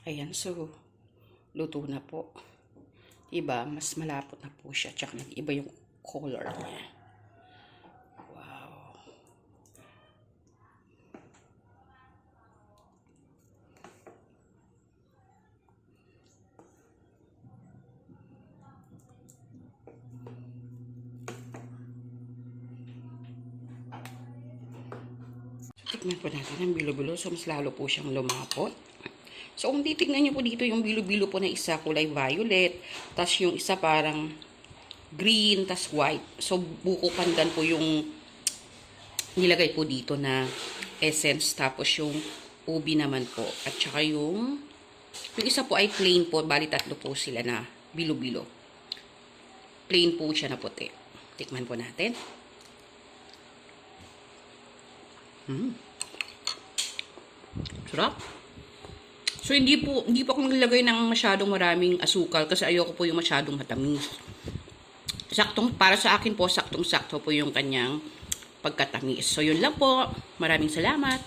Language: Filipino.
Ayan, so, luto na po. Iba, mas malapot na po siya. Tsaka nag-iba yung color niya. Wow. So, tikman po natin ang bilo-bilo. So, mas lalo po siyang lumapot. So, kung titignan nyo po dito, yung bilo-bilo po na isa kulay violet, tas yung isa parang green, tas white. So, buko pandan po yung nilagay po dito na essence, tapos yung ubi naman po. At saka yung isa po ay plain po, bali tatlo po sila na bilo-bilo. Plain po siya na puti. Tikman po natin. Sarap. So, hindi po ako naglagay ng masyadong maraming asukal kasi ayoko po yung masyadong matamis. Para sa akin po, saktong-sakto po yung kanyang pagkatamis. So, yun lang po. Maraming salamat.